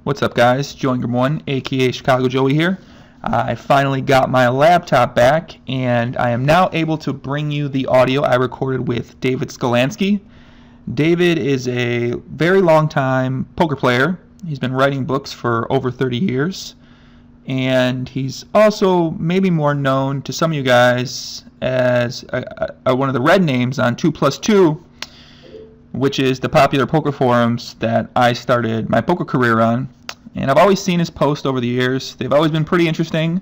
What's up, guys? Joe Ingram1, aka Chicago Joey here. I finally got my laptop back, and I am now able to bring you the audio I recorded with David Sklansky. David is a very long time poker player. He's been writing books for over 30 years, and he's also maybe more known to some of you guys as one of the red names on 2+2, which is the popular poker forums that I started my poker career on. And I've always seen his posts over the years. They've always been pretty interesting,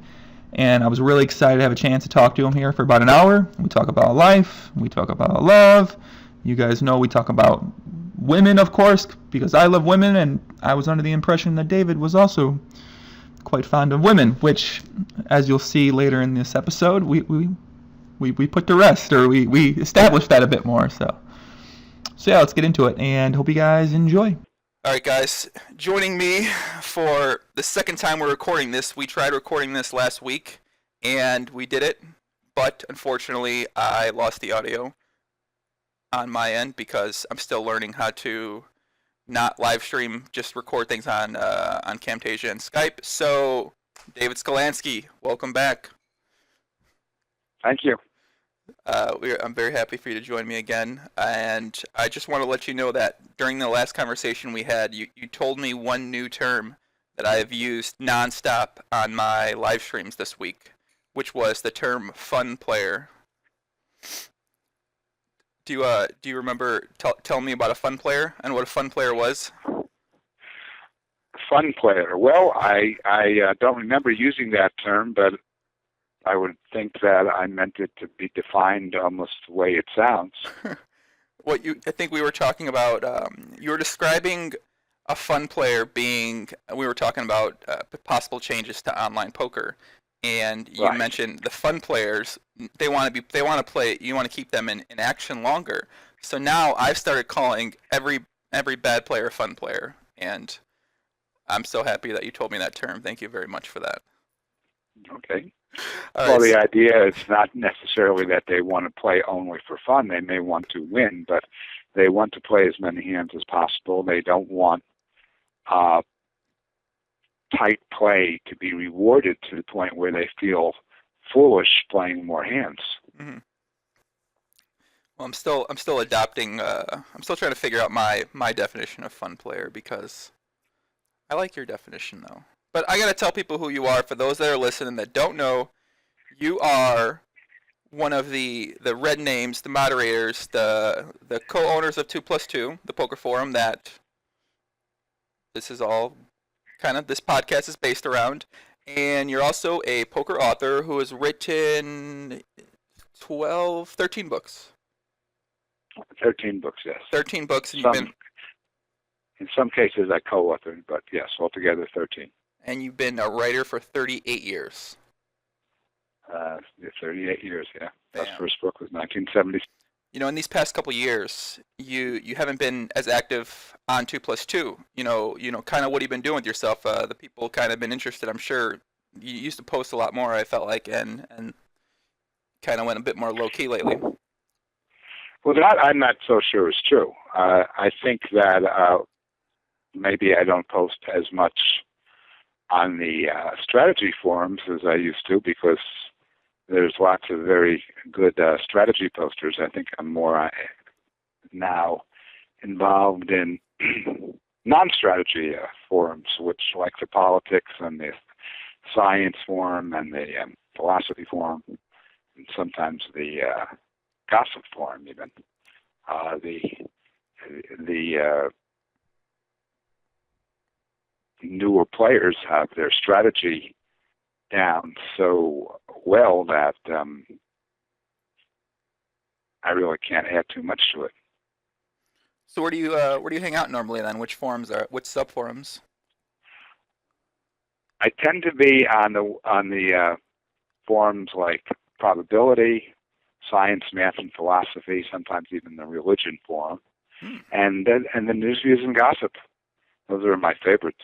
and I was really excited to have a chance to talk to him here for about an hour. We talk about life, we talk about love. You guys know we talk about women, of course, because I love women, and I was under the impression that David was also quite fond of women, which, as you'll see later in this episode, we put to rest, or we established that a bit more. So yeah, let's get into it, and hope you guys enjoy. Alright guys, joining me for the second time we're recording this. We tried recording this last week, and we did it, but unfortunately I lost the audio on my end because I'm still learning how to not live stream, just record things on Camtasia and Skype. So, David Sklansky, welcome back. Thank you. I'm very happy for you to join me again, and I just want to let you know that during the last conversation we had, you told me one new term that I have used nonstop on my live streams this week, which was the term fun player. Do you remember telling me about a fun player and what a fun player was? Fun player. Well, I don't remember using that term, but I would think that I meant it to be defined almost the way it sounds. I think we were talking about, you were describing a fun player being, we were talking about possible changes to online poker, and you Right. mentioned the fun players, they want to play, you want to keep them in action longer. So now I've started calling every bad player a fun player, and I'm so happy that you told me that term. Thank you very much for that. Okay. All Well, right, the idea is not necessarily that they want to play only for fun. They may want to win, but they want to play as many hands as possible. They don't want tight play to be rewarded to the point where they feel foolish playing more hands. Mm-hmm. Well, I'm still adopting. I'm still trying to figure out my definition of fun player, because I like your definition though. But I gotta tell people who you are. For those that are listening that don't know, you are one of the red names, the moderators, the co-owners of 2+2, the poker forum that this is all kind of, this podcast is based around. And you're also a poker author who has written 13 books. 13 books, yes. 13 books, and In some cases I co-authored, but yes, altogether 13. And you've been a writer for 38 years. 38 years, yeah. Damn. My first book was 1970. You know, in these past couple years, you haven't been as active on 2+2. You know, kind of what you've been doing with yourself. The people kind of been interested. I'm sure you used to post a lot more, I felt like, and kind of went a bit more low key lately. Well, that I'm not so sure is true. I think that maybe I don't post as much on the strategy forums as I used to, because there's lots of very good strategy posters. I think I'm more now involved in non-strategy forums, which, like the politics and the science forum and the philosophy forum, and sometimes the gossip forum even. The newer players have their strategy down so well that I really can't add too much to it. So where do you hang out normally then? Which sub forums? I tend to be on the forums like probability, science, math, and philosophy. Sometimes even the religion forum, and the news, views, and gossip. Those are my favorites.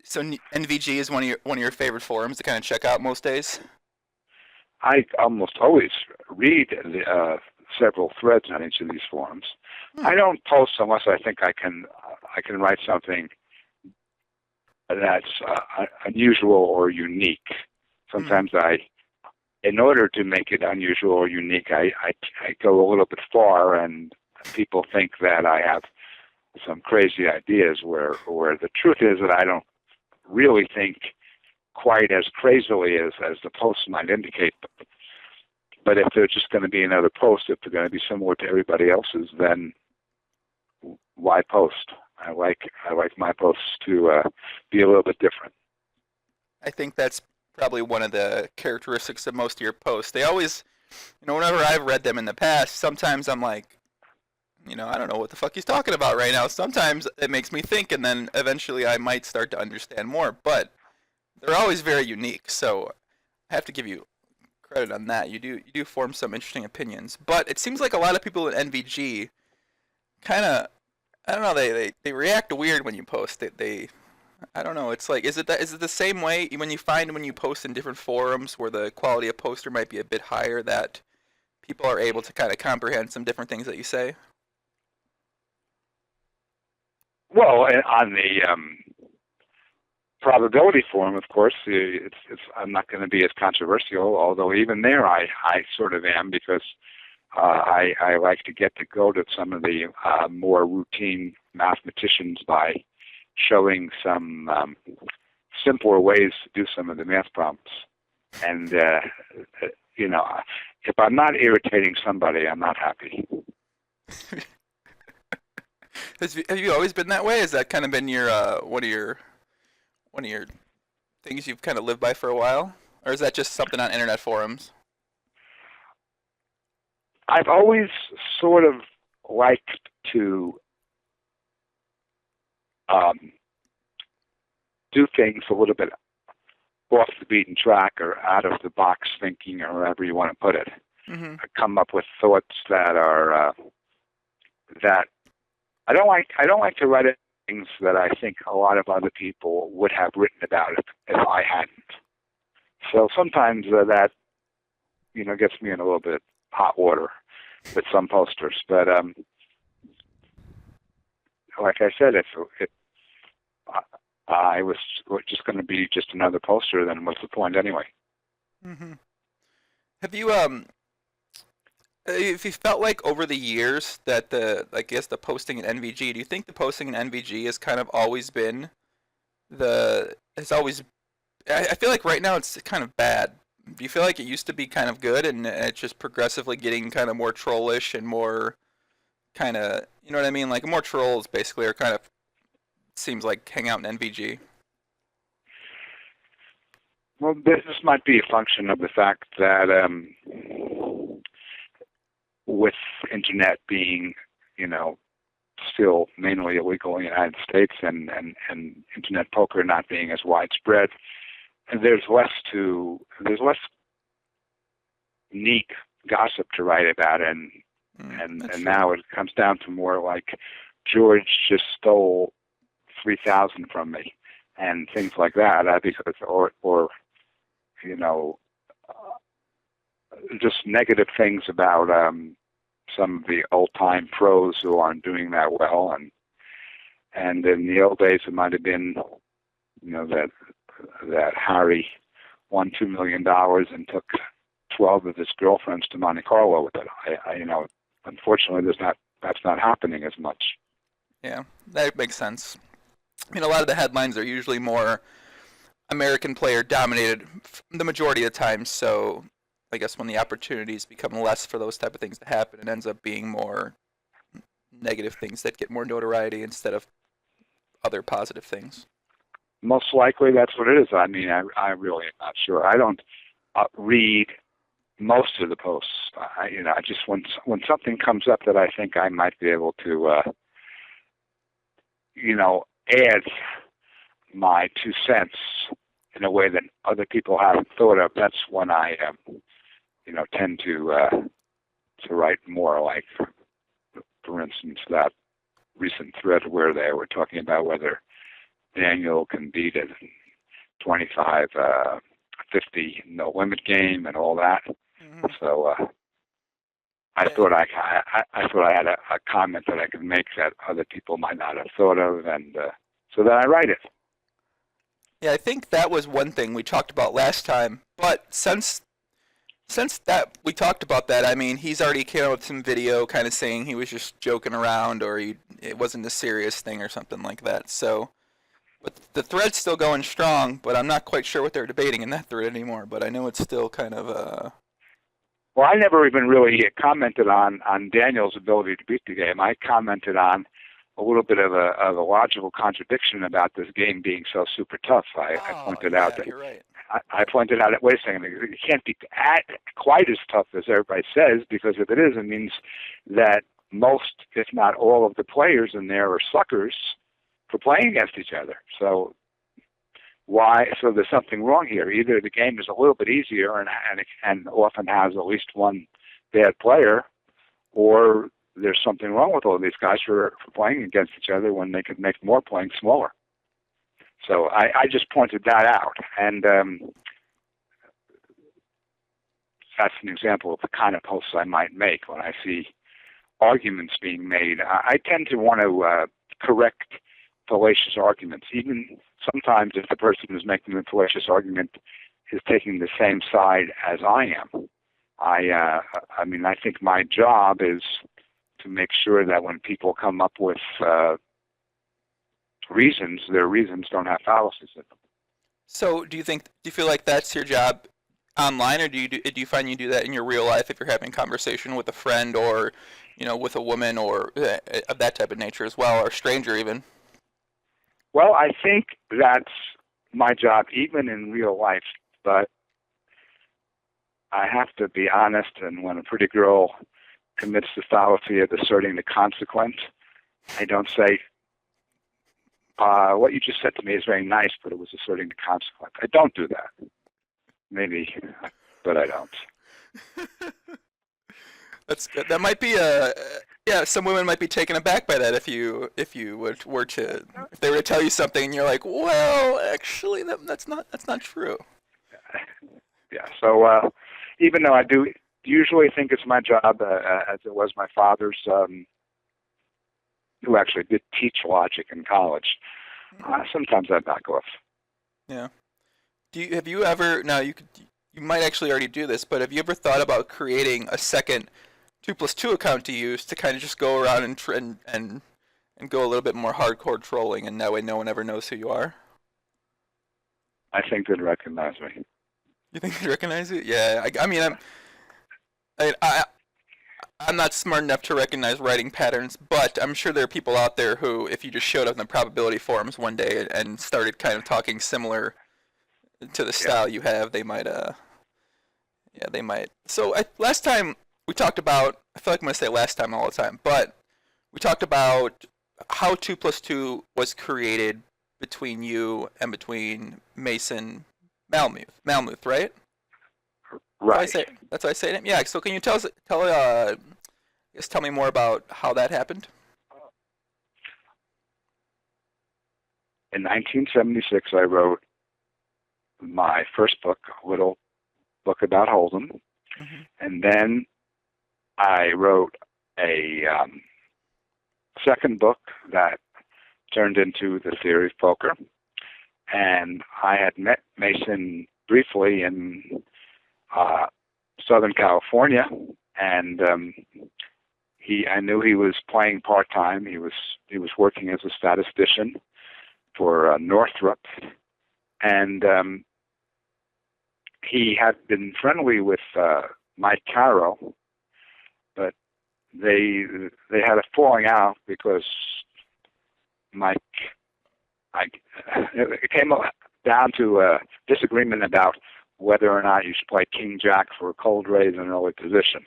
So NVG is one of your favorite forums to kind of check out most days? I almost always read several threads on each of these forums. I don't post unless I think I can write something that's unusual or unique. Sometimes in order to make it unusual or unique, I go a little bit far, and people think that I have some crazy ideas, where the truth is that I don't really think quite as crazily as the posts might indicate. But if they're just going to be another post, if they're going to be similar to everybody else's, then why post? I like my posts to be a little bit different. I think that's probably one of the characteristics of most of your posts. They always, whenever I've read them in the past, sometimes I'm like, I don't know what the fuck he's talking about right now. Sometimes it makes me think, and then eventually I might start to understand more. But they're always very unique, so I have to give you credit on that. You do form some interesting opinions. But it seems like a lot of people in NVG kind of, I don't know, they react weird when you post it. I don't know. It's like, is it the same way when you post in different forums where the quality of poster might be a bit higher, that people are able to kind of comprehend some different things that you say? Well, on the probability forum, of course, I'm not going to be as controversial, although even there I sort of am, because I like to get to go to some of the more routine mathematicians by showing some simpler ways to do some of the math problems. And, if I'm not irritating somebody, I'm not happy. Have you always been that way? Has that kind of been your one of your things you've kind of lived by for a while, or is that just something on internet forums? I've always sort of liked to do things a little bit off the beaten track or out of the box thinking, or however you want to put it. Mm-hmm. I come up with thoughts that are that I don't like to write things that I think a lot of other people would have written about if I hadn't. So sometimes that gets me in a little bit hot water with some posters. But like I said, if I was just going to be just another poster, then what's the point anyway? Mm-hmm. Have you if you felt like over the years that the posting in NVG, do you think the posting in NVG has kind of always been I feel like right now it's kind of bad. Do you feel like it used to be kind of good, and it's just progressively getting kind of more trollish and more kind of, you know what I mean? Like more trolls basically are kind of, seems like, hang out in NVG. Well, this might be a function of the fact that with internet being, still mainly illegal in the United States, and internet poker not being as widespread, and there's less neat gossip to write about, and now it comes down to more like George just stole 3,000 from me and things like that, because or just negative things about some of the old-time pros who aren't doing that well, and in the old days it might have been, that Harry won $2 million and took 12 of his girlfriends to Monte Carlo with it. Unfortunately, that's not happening as much. Yeah, that makes sense. I mean, a lot of the headlines are usually more American player dominated the majority of the time, so I guess when the opportunities become less for those type of things to happen, it ends up being more negative things that get more notoriety instead of other positive things. Most likely that's what it is. I mean, I really am not sure. I don't read most of the posts. I just when something comes up that I think I might be able to, add my 2 cents in a way that other people haven't thought of, that's when I, tend to write more. Like, for instance, that recent thread where they were talking about whether Daniel can beat a 25-50 no limit game and all that. Mm-hmm. So I thought I had a comment that I could make that other people might not have thought of, and so then I write it. Yeah, I think that was one thing we talked about last time. But since that we talked about that, I mean, he's already came out with some video kind of saying he was just joking around or it wasn't a serious thing or something like that. So, but the thread's still going strong, but I'm not quite sure what they're debating in that thread anymore. But I know it's still kind of Well, I never even really commented on Daniel's ability to beat the game. I commented on a little bit of a logical contradiction about this game being so super tough. I pointed out that you're right. I pointed out that, wait a second, it can't be quite as tough as everybody says, because if it is, it means that most, if not all, of the players in there are suckers for playing against each other. So why? So there's something wrong here. Either the game is a little bit easier and often has at least one bad player, or there's something wrong with all these guys for playing against each other when they could make more playing smaller. So I just pointed that out, and that's an example of the kind of posts I might make when I see arguments being made. I tend to want to correct fallacious arguments, even sometimes if the person who's making the fallacious argument is taking the same side as I am. I mean, I think my job is to make sure that when people come up with reasons, their reasons don't have fallacies in them. So, do you feel like that's your job online, or do you find you do that in your real life if you're having a conversation with a friend or, with a woman or of that type of nature as well, or a stranger even? Well, I think that's my job even in real life, but I have to be honest, and when a pretty girl commits the fallacy of asserting the consequence, I don't say, what you just said to me is very nice, but it was asserting the consequence. I don't do that. Maybe, but I don't. That's good. That might be some women might be taken aback by that if they were to tell you something and you're like, well, actually that's not true. Yeah. So even though I do usually think it's my job, as it was my father's, who actually did teach logic in college, sometimes I back off. Yeah. Have you ever, now you might actually already do this, but have you ever thought about creating a second 2+2 account to use to kind of just go around and go a little bit more hardcore trolling, and that way no one ever knows who you are? I think they'd recognize me. You think they'd recognize you? Yeah. I mean, I'm not smart enough to recognize writing patterns, but I'm sure there are people out there who, if you just showed up in the probability forums one day and started kind of talking similar to the style you have, they might, they might. So last time we talked about, I feel like I'm going to say last time all the time, but we talked about how 2+2 was created between you and between Mason Malmuth, right? Right. That's what I say to him. Yeah. So can you tell me more about how that happened? In 1976, I wrote my first book, a little book about Hold'em, and then I wrote a second book that turned into The Theory of Poker, and I had met Mason briefly in Southern California, and I knew he was playing part-time. He was working as a statistician for Northrop, and he had been friendly with Mike Caro, but they had a falling out because it came down to a disagreement about whether or not you should play King Jack for a cold raise in an early position.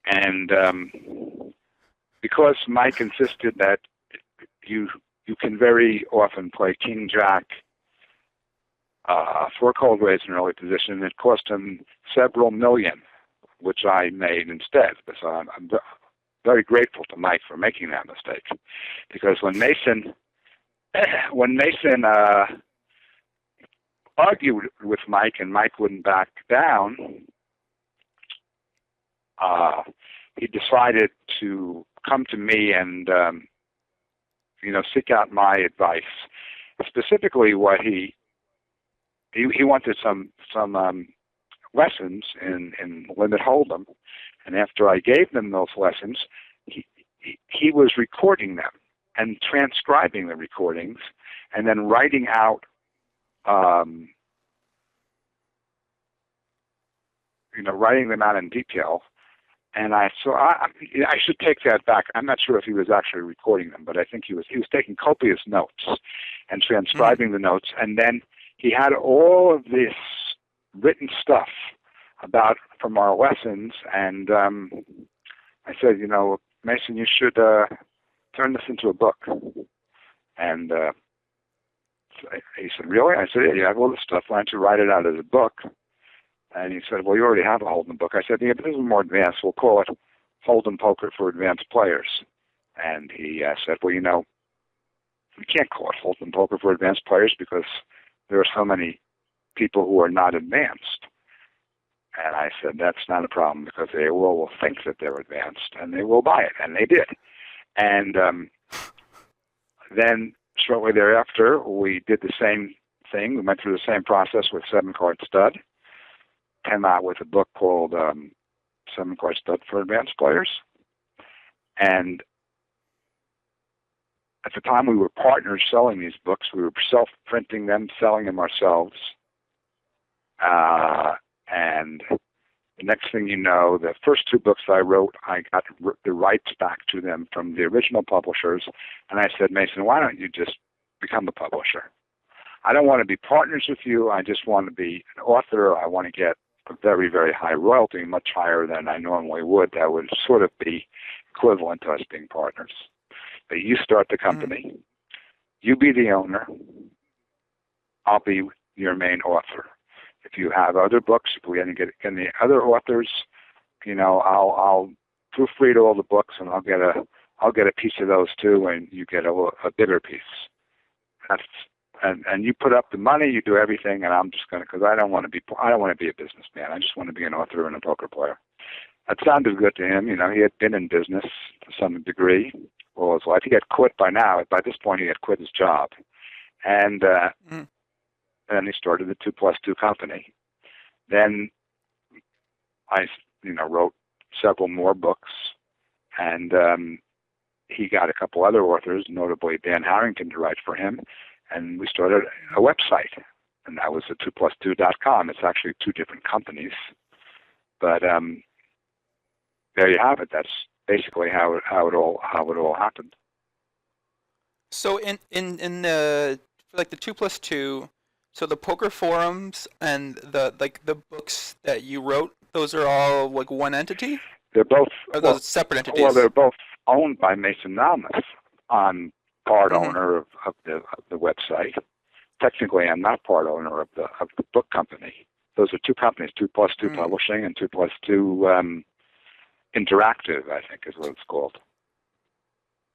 And because Mike insisted that you can very often play King Jack for a cold raise in an early position, it cost him several million, which I made instead. So I'm very grateful to Mike for making that mistake, because when Mason argued with Mike and Mike wouldn't back down, he decided to come to me and seek out my advice. Specifically, what he he wanted some lessons in limit hold'em, and after I gave them those lessons, he was recording them and transcribing the recordings, and then writing out, writing them out in detail. And I should take that back. I'm not sure if he was actually recording them, but I think he was taking copious notes and transcribing the notes. And then he had all of this written stuff from our lessons. And I said, Mason, you should turn this into a book. And he said, really? I said, yeah, you have all this stuff. Why don't you write it out as a book? And he said, well, you already have a Hold'em book. I said, yeah, but this is more advanced. We'll call it Hold'em Poker for Advanced Players. And he said, well, we can't call it Hold'em Poker for Advanced Players because there are so many people who are not advanced. And I said, that's not a problem because they will think that they're advanced and they will buy it. And they did. And then shortly thereafter, we did the same thing. We went through the same process with 7-Card Stud. Came out with a book called 7-Card Stud for Advanced Players. And at the time we were partners selling these books. We were self-printing them, selling them ourselves. And the next thing you know, the first 2 books I wrote, I got the rights back to them from the original publishers. And I said, Mason, why don't you just become a publisher? I don't want to be partners with you. I just want to be an author. I want to get a very, very high royalty, much higher than I normally would. That would sort of be equivalent to us being partners. But you start the company. Mm-hmm. You be the owner. I'll be your main author. If you have other books, if we get any other authors, I'll proofread all the books, and I'll get a piece of those too, and you get a bigger piece. And you put up the money, you do everything, and I'm just because I don't want to be a businessman. I just want to be an author and a poker player. That sounded good to him. He had been in business to some degree all his life. He had quit by now. By this point, he had quit his job, and then he started the 2+2 company. Then I, wrote several more books, and he got a couple other authors, notably Dan Harrington, to write for him. And we started a website, and that was the 2plus2.com. It's actually 2 different companies, but there you have it. That's basically how it all happened. So in the like the 2+2, so the poker forums and the books that you wrote, those are all like one entity? They're both. Or those separate entities? Well, they're both owned by Mason Namath. I'm part owner of the website. Technically, I'm not part owner of the book company. Those are 2 companies: 2+2 Publishing and 2+2 Interactive, I think is what it's called.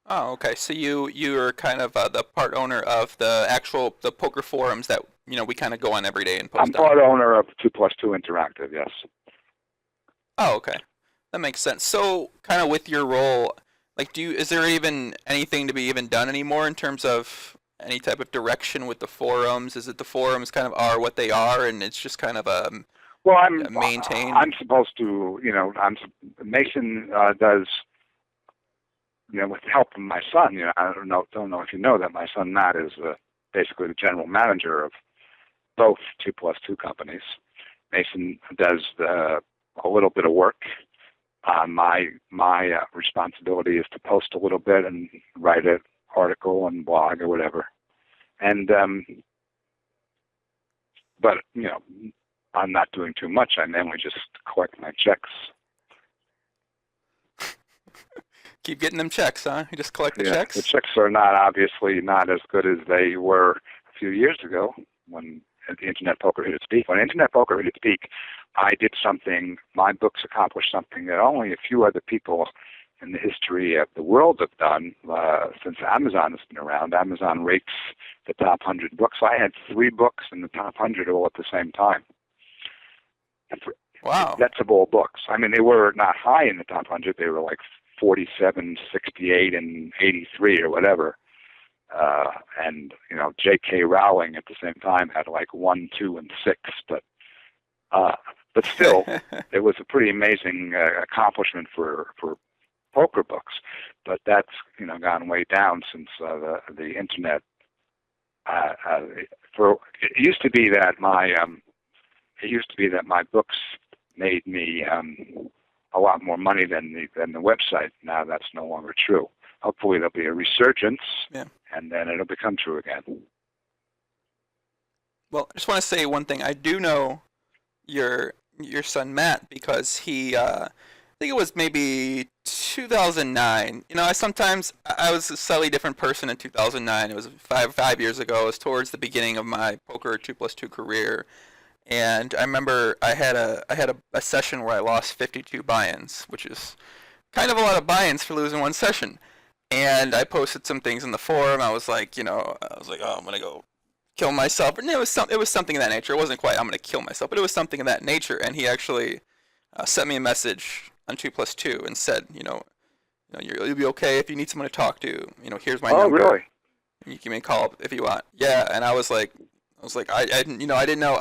Oh, okay. So you're kind of the part owner of the poker forums that we kind of go on every day and post. I'm part owner of 2+2 Interactive, yes. Oh, okay, that makes sense. So, kind of with your role, like, is there even anything to be even done anymore in terms of any type of direction with the forums? Is it the forums kind of are what they are, and it's just kind of maintained? I'm supposed to, Mason does, with the help of my son. I don't know if you know that my son Matt is basically the general manager of both 2+2 companies. Mason does a little bit of work. My responsibility is to post a little bit and write an article and blog or whatever. And but I'm not doing too much. I mainly just collect my checks. Keep getting them checks, huh? You just collect the checks? The checks are obviously not as good as they were a few years ago when the Internet Poker hit its peak. When Internet Poker hit its peak, I did something, my books accomplished something that only a few other people in the history of the world have done since Amazon has been around. Amazon rates the top 100 books. I had 3 books in the top 100 all at the same time. Wow. That's of all books. I mean, they were not high in the top 100. They were like 47, 68, and 83 or whatever. and J.K. Rowling at the same time had like 1, 2, and 6, but still, it was a pretty amazing accomplishment for poker books. But that's gone way down since the internet. It used to be that my books made me a lot more money than the website. Now that's no longer true. Hopefully there'll be a resurgence, and then it'll become true again. Well, I just want to say one thing. I do know your son Matt because he, I think it was maybe 2009. I was a slightly different person in 2009. It was five years ago. It was towards the beginning of my poker 2+2 career. And I remember I had a session where I lost 52 buy-ins, which is kind of a lot of buy-ins for losing one session. And I posted some things in the forum. I was like, oh, I'm gonna go kill myself. And it was something of that nature. It wasn't quite I'm gonna kill myself, but it was something of that nature. And he actually sent me a message on 2+2 and said, you'll be okay if you need someone to talk to. Here's my number. Oh, really? You give me a call if you want. Yeah, and I was like, I didn't know.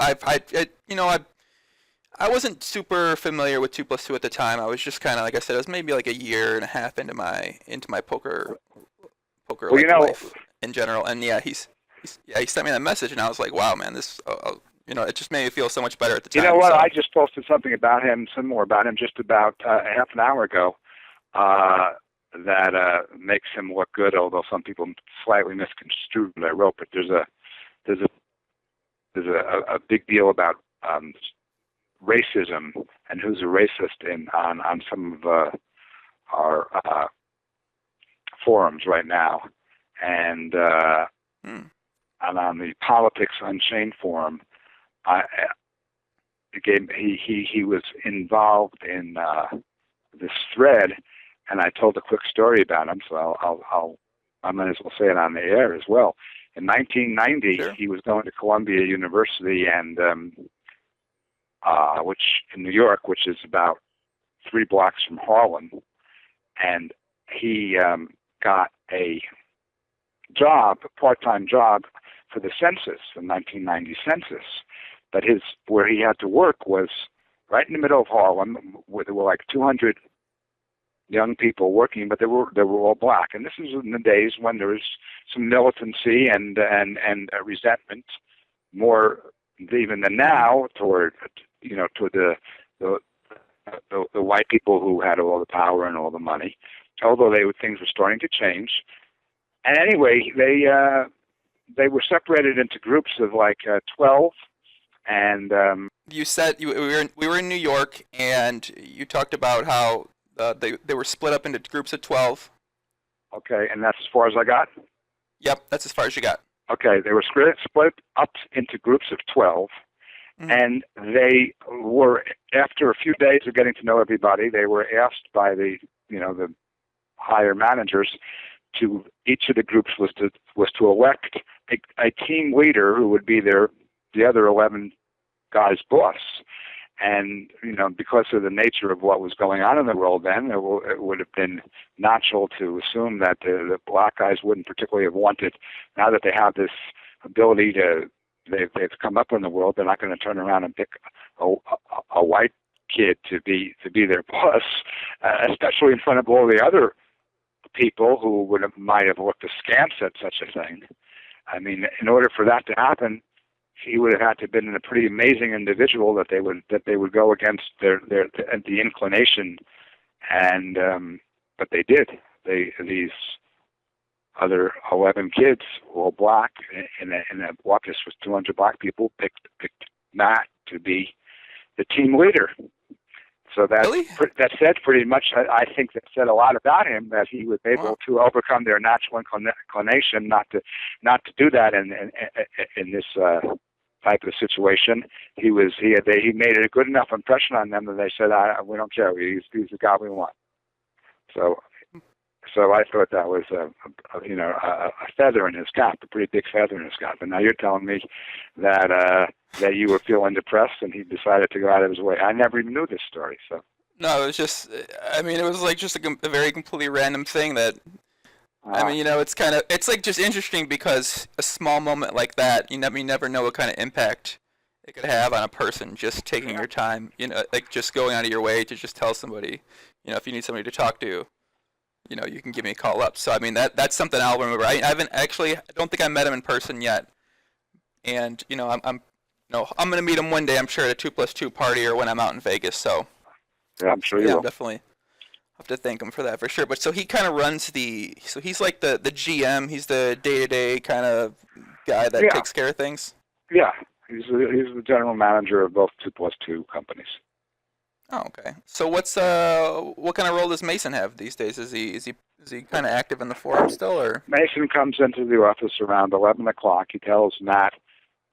I wasn't super familiar with 2+2 at the time. I was just kind of, like I said, I was maybe like a year and a half into my poker life in general. And yeah, he sent me that message, and I was like, wow, man, this, it just made me feel so much better at the time. You know what? So. I just posted something about him, some more about him, just about half an hour ago. That makes him look good, although some people slightly misconstrued what I wrote. But there's a big deal about racism and who's a racist on some of our forums right now, and on the Politics Unchained forum, he was involved in this thread, and I told a quick story about him, so I might as well say it on the air as well. In 1990, sure. He was going to Columbia University, and which in New York, which is about 3 blocks from Harlem, and he got a part-time job for the census, the 1990 census. But where he had to work was right in the middle of Harlem, where there were like 200 young people working, but they were all black. And this is in the days when there was some militancy and resentment, more even than now, toward the white people who had all the power and all the money. Although things were starting to change. And anyway, they were separated into groups of like 12. And you said we were in New York, and you talked about how they were split up into groups of 12. Okay, and that's as far as I got? Yep, that's as far as you got. Okay, they were split up into groups of 12, and they were, after a few days of getting to know everybody, they were asked by the higher managers to, each of the groups was to elect a team leader who would be the other 11 guys' boss. And, because of the nature of what was going on in the world then, it would have been natural to assume that the black guys wouldn't particularly have wanted, now that they have this ability they've come up in the world, they're not going to turn around and pick a white kid to be their boss, especially in front of all the other people who might have looked askance at such a thing. I mean, in order for that to happen, he would have had to have been a pretty amazing individual that they would go against the inclination, and but they did. These other 11 kids, all black, in a caucus with 200 black people, picked Matt to be the team leader. So that said pretty much, I think that said a lot about him, that he was able to overcome their natural inclination not to do that in this type of situation. He made a good enough impression on them that they said, we don't care, he's the guy we want. So I thought that was a feather in his cap, a pretty big feather in his cap. And now you're telling me that you were feeling depressed and he decided to go out of his way. I never even knew this story. So no, it was just, it was like just a very completely random thing that I mean, it's like just interesting because a small moment like that, you never know what kind of impact it could have on a person just taking your time, like just going out of your way to just tell somebody, if you need somebody to talk to, you can give me a call up. So, I mean, that's something I'll remember. I haven't actually, I don't think I met him in person yet. And, I'm going to meet him one day, I'm sure, at a 2+2 party or when I'm out in Vegas. So, yeah, I'm sure you will. I'm definitely have to thank him for that for sure. But so he kind of runs so he's like the GM, he's the day-to-day kind of guy that takes care of things. Yeah, he's the general manager of both 2+2 companies. Oh, okay. So what kind of role does Mason have these days? Is he kind of active in the forum still, or? Mason comes into the office around 11 o'clock. He tells Matt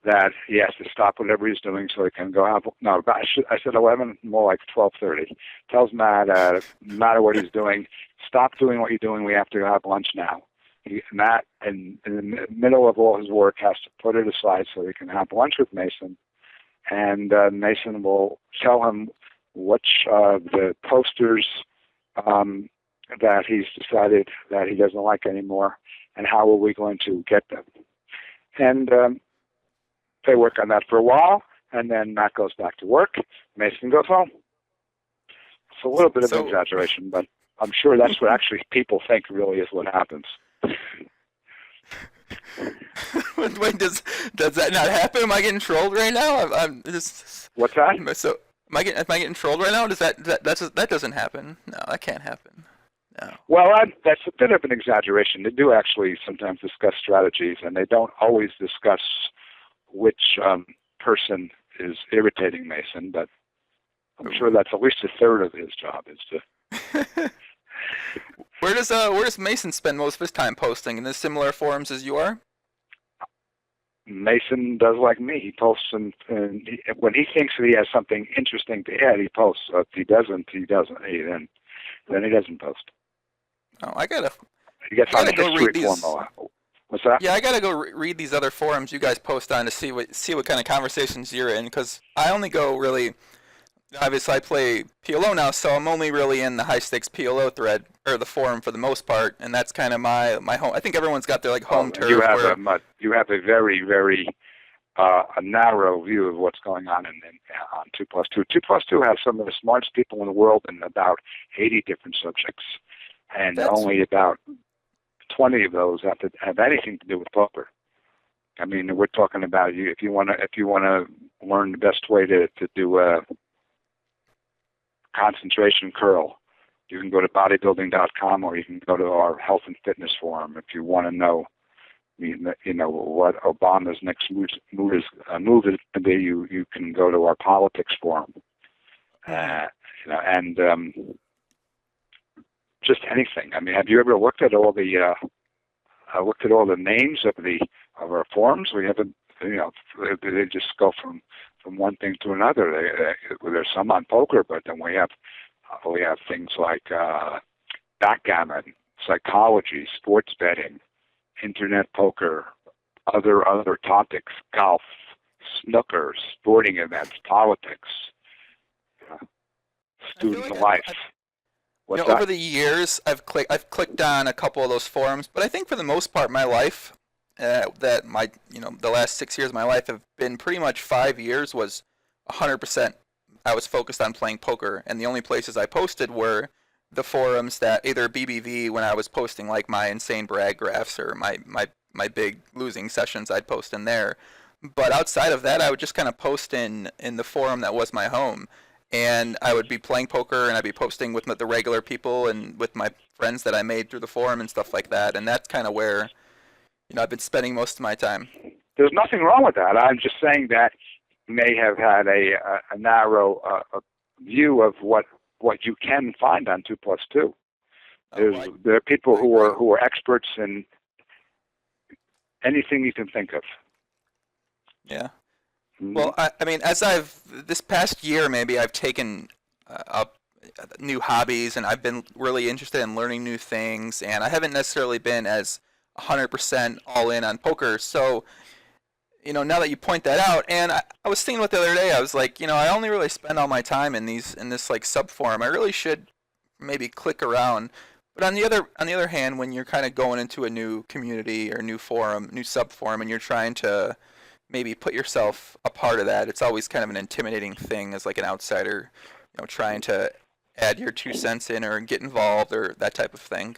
that he has to stop whatever he's doing so he can go have. No, I said 11, more like 12:30. Tells Matt, no matter what he's doing, stop doing what you're doing. We have to have lunch now. Matt, in the middle of all his work, has to put it aside so he can have lunch with Mason, and Mason will tell him which the posters that he's decided that he doesn't like anymore, and how are we going to get them. And they work on that for a while, and then Matt goes back to work. Mason goes home. It's a little bit of an exaggeration, but I'm sure that's what actually people think really is what happens. Wait, does that not happen? Am I getting trolled right now? I'm just. What's that? So am I getting trolled right now? That doesn't happen? No, that can't happen. No. Well, that's a bit of an exaggeration. They do actually sometimes discuss strategies, and they don't always discuss which person is irritating Mason, but I'm sure that's at least a third of his job is to. Where does Mason spend most of his time posting? In the similar forums as you are? Mason does like me. He posts, and when he thinks that he has something interesting to add, he posts. If he doesn't, then he doesn't post. Oh, I gotta go read these. What's that? Yeah, I gotta go read these other forums you guys post on to see what kind of conversations you're in, because I only go really. Obviously, I play PLO now, so I'm only really in the high stakes PLO thread or the forum for the most part, and that's kind of my home. I think everyone's got their like home turf. You have a very very a narrow view of what's going on on 2+2. 2+2 has some of the smartest people in the world in about 80 different subjects, and only about 20 of those have anything to do with poker. I mean, we're talking about if you want to learn the best way to do a concentration curl, you can go to bodybuilding.com, or you can go to our health and fitness forum. If you want to know, what Obama's next move is going to be, you can go to our politics forum. And just anything. I mean, have you ever looked at all the names of our forums? We haven't. They just go from one thing to another. There's some on poker, but then we have things like backgammon, psychology, sports betting, internet poker, other topics, golf, snooker, sporting events, politics, student life. Over the years, I've clicked on a couple of those forums, but I think for the most part, my life. The last 6 years of my life have been pretty much 5 years was 100%. I was focused on playing poker, and the only places I posted were the forums that either BBV when I was posting like my insane brag graphs or my big losing sessions, I'd post in there. But outside of that, I would just kind of post in the forum that was my home, and I would be playing poker, and I'd be posting with the regular people and with my friends that I made through the forum and stuff like that, and that's kind of where. I've been spending most of my time. There's nothing wrong with that. I'm just saying that you may have had a narrow view of what you can find on 2+2. There are people who are experts in anything you can think of. Yeah. Mm-hmm. Well, I mean, this past year, maybe I've taken up new hobbies, and I've been really interested in learning new things, and I haven't necessarily been as 100% all in on poker. So, now that you point that out, and I was thinking about the other day, I was like, I only really spend all my time in this like sub forum. I really should maybe click around But on the other hand, when you're kind of going into a new community or new forum, new subforum, and you're trying to maybe put yourself a part of that, it's always kind of an intimidating thing as like an outsider, trying to add your 2 cents in or get involved or that type of thing.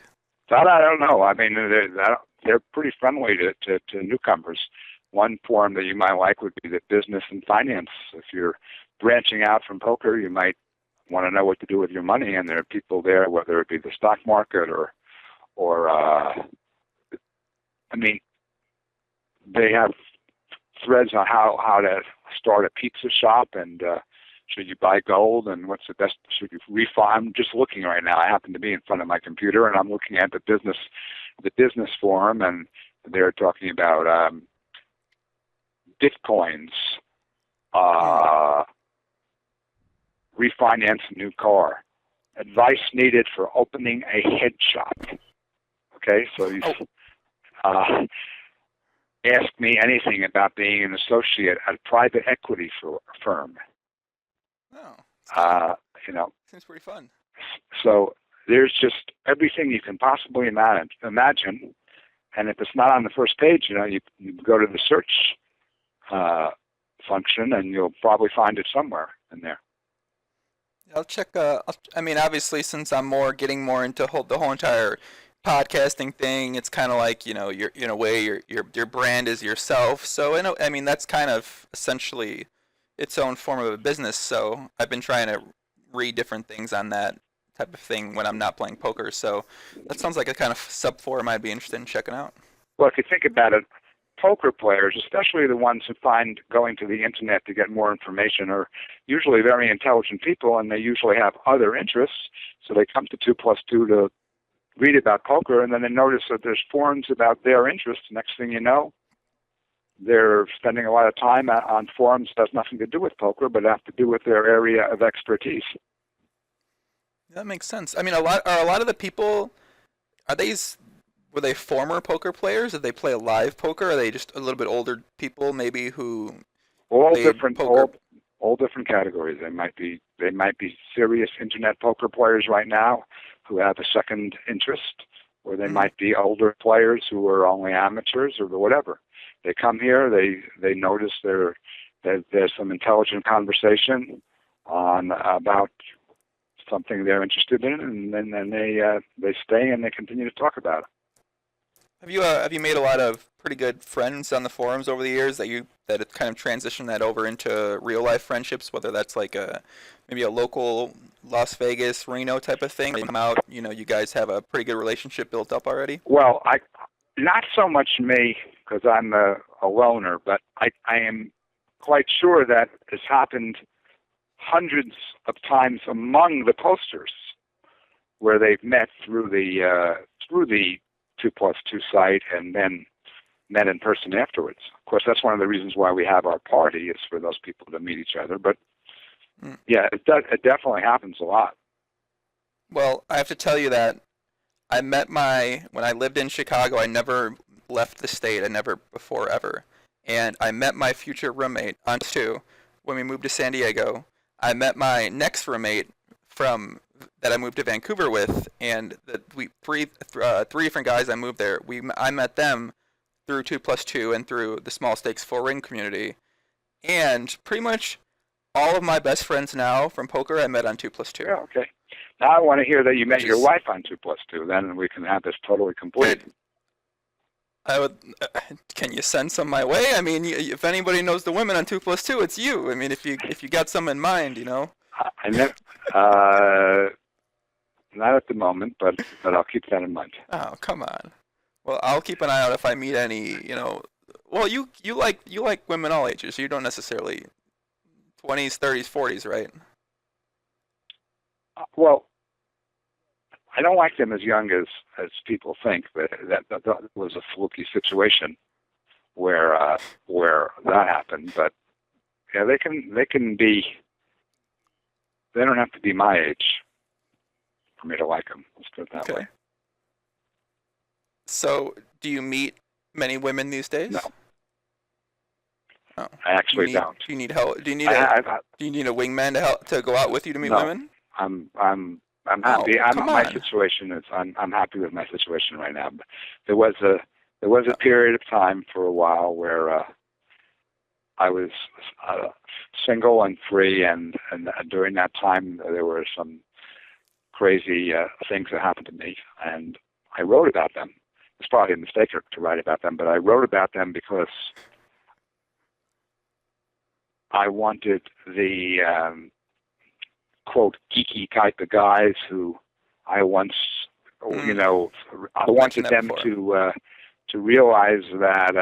That I don't know. I mean, they're pretty friendly to newcomers. One forum that you might like would be the business and finance. If you're branching out from poker, you might want to know what to do with your money, and there are people there, whether it be the stock market or I mean, they have threads on how to start a pizza shop, and should you buy gold, and what's the best, should you refi. I'm just looking right now. I happen to be in front of my computer, and I'm looking at the business forum, and they're talking about bitcoins, refinance a new car, advice needed for opening a head shop. Okay, so you ask me anything about being an associate at a private equity firm. Oh, You know, seems pretty fun. so there's just everything you can possibly imagine, and if it's not on the first page, you go to the search function, and you'll probably find it somewhere in there. I'll check. I mean, obviously, since I'm getting more into the whole entire podcasting thing, it's kind of like you're in a way your brand is yourself. So I mean, that's kind of essentially its own form of a business. So I've been trying to read different things on that type of thing when I'm not playing poker. So that sounds like a kind of sub forum I'd be interested in checking out. Well, if you think about it, poker players, especially the ones who find going to the internet to get more information, are usually very intelligent people, and they usually have other interests. So they come to 2+2 to read about poker, and then they notice that there's forums about their interests. Next thing you know, they're spending a lot of time on forums that has nothing to do with poker, but have to do with their area of expertise. That makes sense. I mean, a lot of the people, were they former poker players? Did they play live poker? Are they just a little bit older people, maybe, who all played different poker? all different categories. They might be serious internet poker players right now who have a second interest, or they might be older players who are only amateurs or whatever. They come here, they notice there's some intelligent conversation about something they're interested in, and then they stay and they continue to talk about it. Have you made a lot of pretty good friends on the forums over the years that it kind of transitioned that over into real life friendships, whether that's like maybe a local Las Vegas, Reno type of thing? They come out, you guys have a pretty good relationship built up already? Well, not so much me, because I'm a loner, but I am quite sure that has happened hundreds of times among the posters, where they've met through the 2+2 site and then met in person afterwards. Of course, that's one of the reasons why we have our party, is for those people to meet each other. But yeah, it definitely happens a lot. Well, I have to tell you that when I lived in Chicago, I never left the state. I never before ever. And I met my future roommate on two when we moved to San Diego. I met my next roommate that I moved to Vancouver with, and three different guys I moved there. I met them through 2+2 and through the small stakes 4-ring community, and pretty much all of my best friends now from poker I met on 2+2. Yeah, okay. Now I want to hear that you met your wife on 2+2. Then we can have this totally complete. I would. Can you send some my way? I mean, if anybody knows the women on 2+2, it's you. I mean, if you got some in mind, I never, not at the moment, but I'll keep that in mind. Oh, come on. Well, I'll keep an eye out if I meet any. Well, you like women all ages. You don't necessarily 20s, 30s, 40s, right? Well, I don't like them as young as people think, but that was a fluky situation where that happened. But yeah, they can be. They don't have to be my age for me to like them. Let's put it that way. So, do you meet many women these days? No. Oh. I actually don't. Do you need help? Do you need a wingman to go out with you to meet women? I'm I'm happy. Oh, come My on. situation is I'm happy with my situation right now. But there was a period of time for a while where I was single and free, and during that time there were some crazy things that happened to me, and I wrote about them. It's probably a mistake to write about them, but I wrote about them because I wanted the quote geeky type of guys who I once, I wanted them to realize that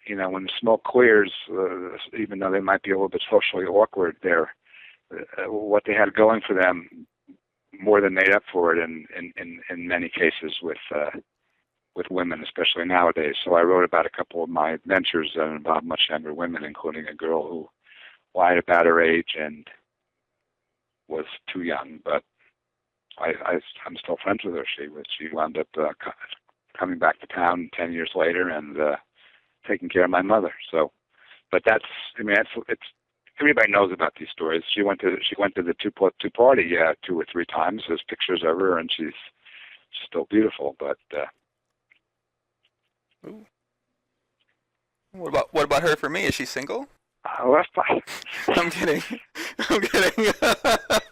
when the smoke clears, even though they might be a little bit socially awkward, they're what they had going for them more than made up for it in many cases with women, especially nowadays. So I wrote about a couple of my adventures that involved much younger women, including a girl who lied about her age and was too young, but I'm still friends with her. She wound up coming back to town 10 years later and taking care of my mother. So, but it's everybody knows about these stories. She went to the 2+2 party 2 or 3 times. There's pictures of her, and she's still beautiful. But what about her for me? Is she single? That's fine. I'm kidding. I'm kidding.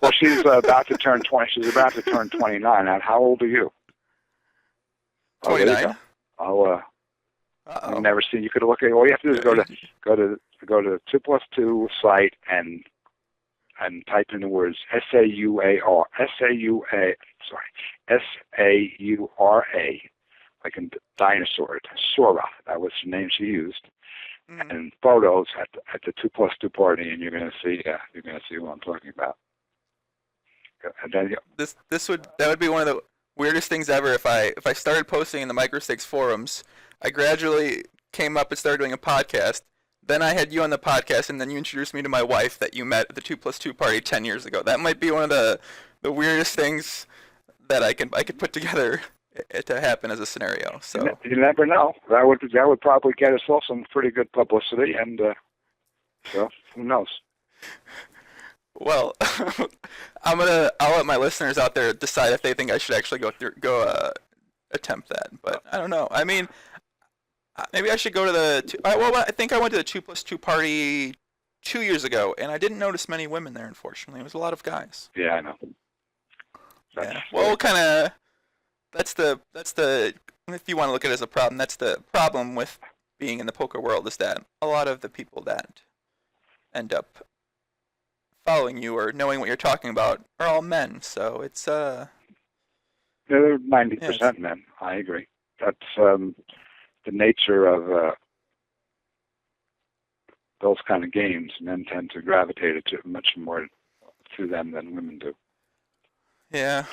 Well, she's about to turn 20. She's about to turn 29. Now, how old are you? 29. I've never seen. You could look at. All you have to do is go to 2+2 site and type in the words SAURA, like a dinosaur, Sora. That was the name she used. Mm-hmm. And photos at the 2+2 party, and you're going to see who I'm talking about. And then, that would be one of the weirdest things ever if I started posting in the Microstakes forums. I gradually came up and started doing a podcast. Then I had you on the podcast, and then you introduced me to my wife that you met at the 2+2 party 10 years ago. That might be one of the weirdest things that I could put together to happen as a scenario. So you never know. That would probably get us all some pretty good publicity, and so who knows? Well, I'll let my listeners out there decide if they think I should actually go attempt that. But I don't know. I mean, maybe I should go to the. I think I went to the 2+2 party 2 years ago, and I didn't notice many women there. Unfortunately, it was a lot of guys. Yeah, I know. Yeah. Well, kind of. That's the. If you want to look at it as a problem, that's the problem with being in the poker world, is that a lot of the people that end up following you or knowing what you're talking about are all men. So it's they're 90% men. I agree. That's the nature of those kind of games. Men tend to gravitate much more to them than women do. Yeah.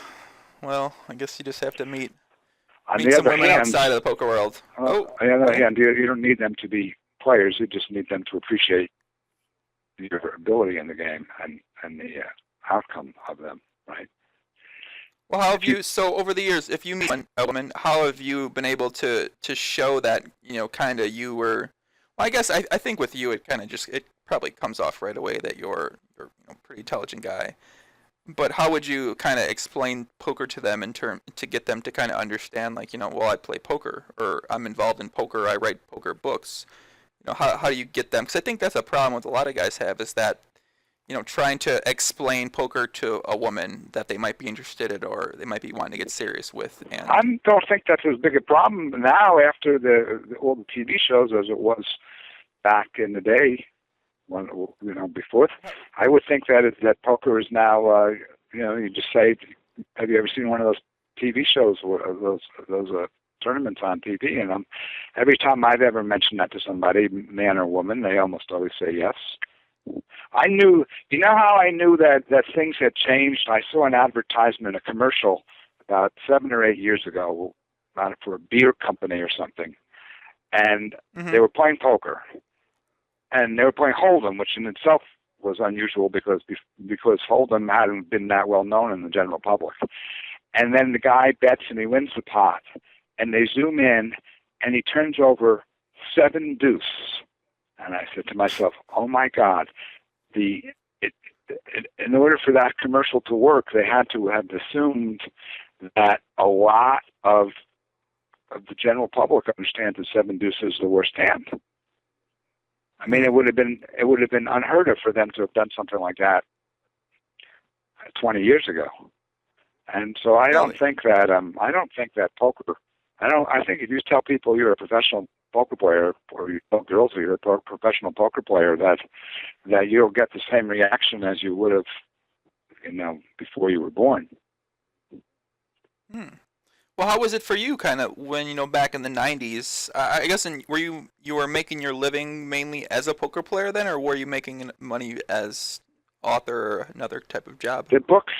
Well, I guess you just have to meet some women outside of the poker world. On the other hand, you don't need them to be players. You just need them to appreciate your ability in the game and the outcome of them, right? Well, how have you? So over the years, if you meet a woman, how have you been able to show that kind of you were? Well, I guess I think with you, it kind of it probably comes off right away that you're a pretty intelligent guy. But how would you kind of explain poker to them to get them to kind of understand, like, well, I play poker, or I'm involved in poker, I write poker books. How do you get them? Because I think that's a problem with a lot of guys have, is that, trying to explain poker to a woman that they might be interested in or they might be wanting to get serious with. And I don't think that's as big a problem now after all the TV shows as it was back in the day. Before, I would think that poker is now, you just say, have you ever seen one of those TV shows, or those tournaments on TV? And every time I've ever mentioned that to somebody, man or woman, they almost always say yes. I knew, how I knew that things had changed? I saw an advertisement, a commercial, about 7 or 8 years ago, for a beer company or something, and they were playing poker. And they were playing Hold'em, which in itself was unusual because Hold'em hadn't been that well known in the general public. And then the guy bets and he wins the pot. And they zoom in and he turns over 7 deuce. And I said to myself, oh my God, the in order for that commercial to work, they had to have assumed that a lot of the general public understands that seven deuces is the worst hand. I mean, it would have been unheard of for them to have done something like that 20 years ago. And so I don't think that poker. I think if you tell people you're a professional poker player, or you tell girls that you're a professional poker player, that you'll get the same reaction as you would have, before you were born. Well, how was it for you, kind of, when back in the '90s? I guess were you were making your living mainly as a poker player then, or were you making money as author or another type of job? The books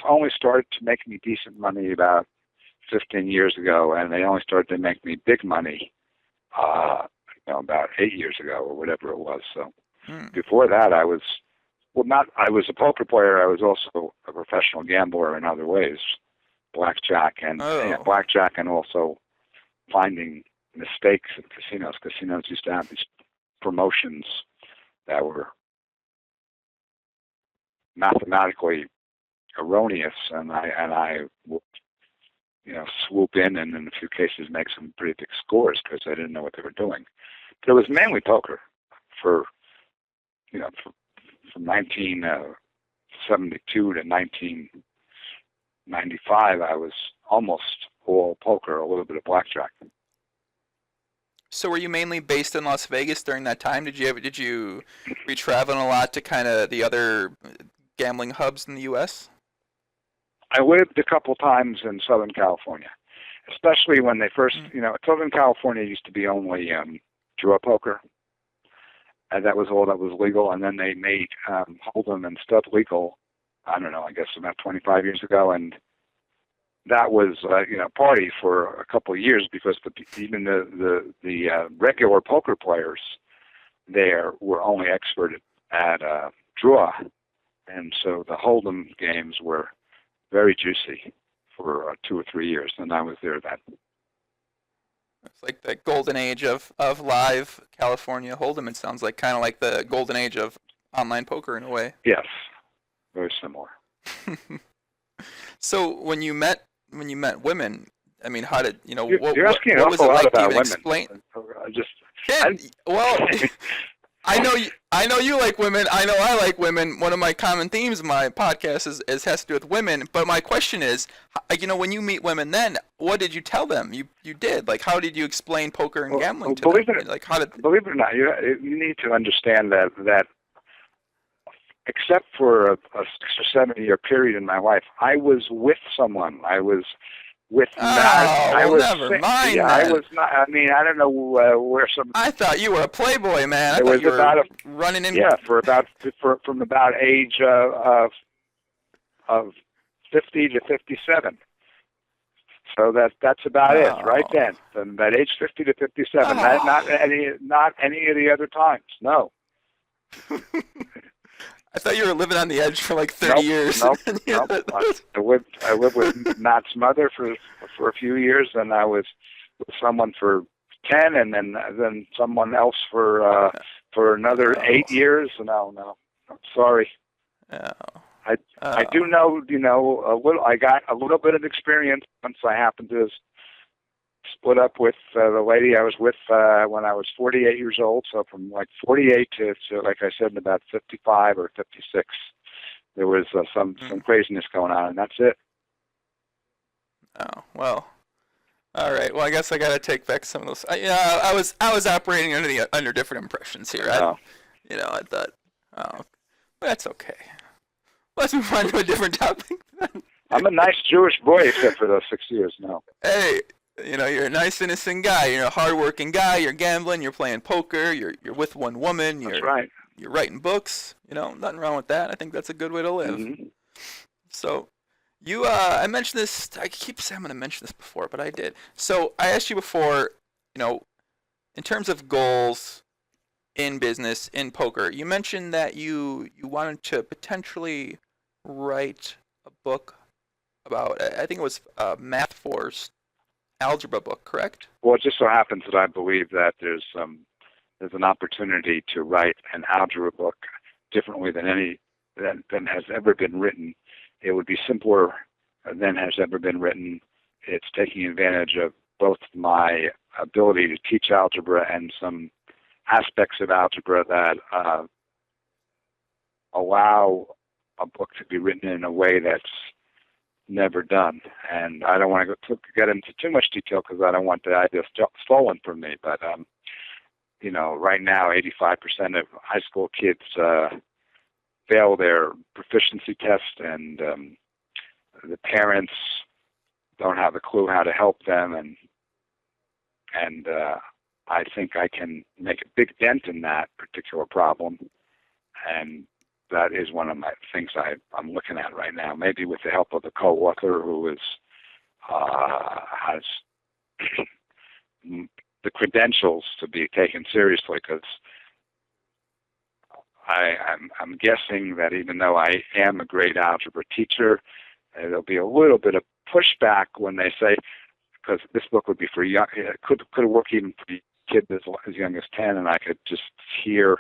only started to make me decent money about 15 years ago, and they only started to make me big money about 8 years ago or whatever it was. So before that, I was a poker player. I was also a professional gambler in other ways, blackjack and also finding mistakes at casinos. Casinos used to have these promotions that were mathematically erroneous, and I would swoop in and in a few cases make some pretty big scores because I didn't know what they were doing. But it was mainly poker from 1972 to 1995. I was almost all poker, a little bit of blackjack. So were you mainly based in Las Vegas during that time? Were you traveling a lot to kind of the other gambling hubs in the U.S.? I lived a couple times in Southern California, especially when they first, Southern California used to be only draw poker, and that was all that was legal. And then they made Hold'em and stud legal, I don't know, I guess about 25 years ago, and that was, party for a couple of years because even the regular poker players there were only expert at draw, and so the Hold'em games were very juicy for 2 or 3 years, and I was there then. It's like the golden age of live California Hold'em. It sounds like kind of like the golden age of online poker in a way. Yes, very similar. So when you met women, I mean, how did You're asking what an was awful it lot like? about Even women. explain. Well, I know you like women. I know I like women. One of my common themes of my podcast has to do with women. But my question is, when you meet women, then what did you tell them? You did, like, how did you explain poker and gambling to them? Believe it or not, you need to understand that except for a 6 or 7 year period in my life, I was with someone. I was with never mind. Yeah, then. I was not. I mean, I don't know where some. I thought you were a playboy, man. It was about running in. Yeah, from about age of 50 to 57. So that's about it, right then. From that age 50 to 57. Not any of the other times. No. I thought you were living on the edge for like 30 years. Nope. I lived with Matt's mother for a few years, and I was with someone for 10, and then someone else for another 8 years. No, I'm sorry. I do know, a little. I got a little bit of experience once I happened to split up with the lady I was with when I was 48 years old. So from like 48 to like I said, in about 55 or 56, there was some craziness going on, and that's it. Oh, well. All right. Well, I guess I got to take back some of those. I was operating under different impressions here. I thought, that's okay. Let's move on to a different topic then. I'm a nice Jewish boy, except for those 6 years. No. Hey, you're a nice, innocent guy. You're a hard-working guy. You're gambling. You're playing poker. You're with one woman. That's right. You're writing books. Nothing wrong with that. I think that's a good way to live. Mm-hmm. So, I mentioned this. I keep saying I'm going to mention this before, but I did. So I asked you before, in terms of goals in business, in poker, you mentioned that you wanted to potentially write a book about, I think it was Math Force algebra book, correct? Well, it just so happens that I believe that there's an opportunity to write an algebra book differently than any than has ever been written. It would be simpler than has ever been written. It's taking advantage of both my ability to teach algebra and some aspects of algebra that allow a book to be written in a way that's never done. And I don't want to get into too much detail because I don't want the idea stolen from me. But right now, 85% of high school kids fail their proficiency test, and the parents don't have a clue how to help them. And I think I can make a big dent in that particular problem. And that is one of my things I'm looking at right now, maybe with the help of a co-author who has the credentials to be taken seriously, because I'm guessing that even though I am a great algebra teacher, there'll be a little bit of pushback when they say, because this book would be for young, it could work even for kids as young as 10, and I could just hear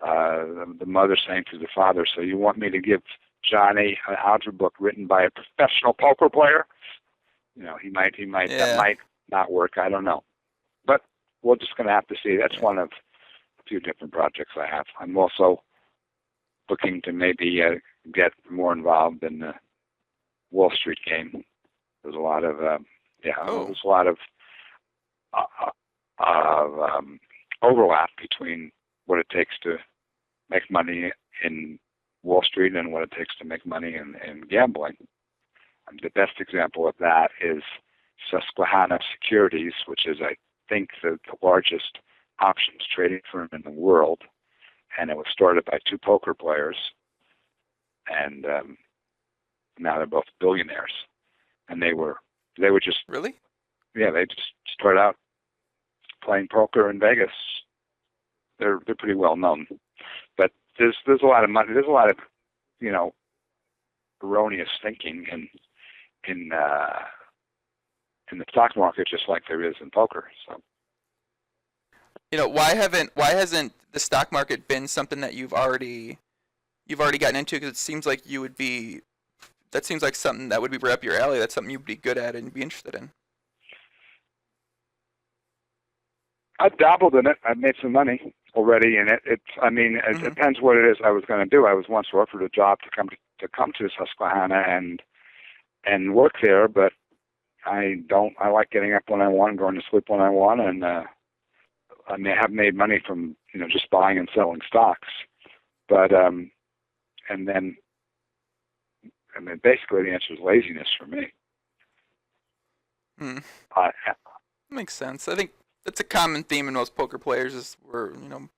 the mother saying to the father, "So you want me to give Johnny an algebra book written by a professional poker player?" He might that might not work. I don't know, but we're just going to have to see. That's one of a few different projects I have. I'm also looking to maybe get more involved in the Wall Street game. There's a lot of there's a lot of overlap between what it takes to make money in Wall Street and what it takes to make money in gambling. And the best example of that is Sklansky Securities, which is, I think, the largest options trading firm in the world. And it was started by two poker players. And now they're both billionaires. And they were just... Really? Yeah, they just started out playing poker in Vegas. They're pretty well known, but there's a lot of money. There's a lot of erroneous thinking in the stock market, just like there is in poker. So why hasn't the stock market been something that you've already gotten into? Because it seems like that seems like something that would be right up your alley. That's something you'd be good at and be interested in. I've dabbled in it. I've made some money already in it. It depends what it is I was going to do. I was once offered a job to come to Susquehanna and work there, but I like getting up when I want and going to sleep when I want, and I have made money from just buying and selling stocks, but basically the answer is laziness for me. Makes sense. I think that's a common theme in most poker players is we're, kind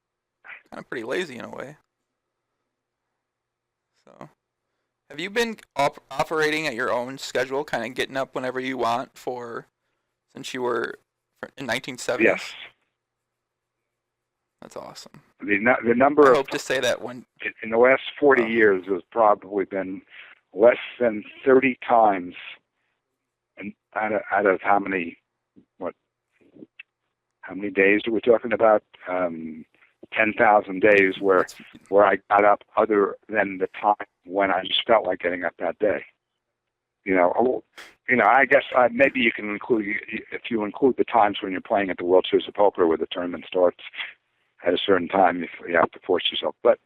of pretty lazy in a way. So, have you been operating at your own schedule, kind of getting up whenever you want since you were in 1970s? Yes. That's awesome. The number I hope to say that one. In the last 40 years, there's probably been less than 30 times, and out of how many days are we talking about? 10,000 days where I got up other than the time when I just felt like getting up that day. I guess maybe you can include, if you include the times when you're playing at the World Series of Poker where the tournament starts at a certain time, if you have to force yourself. But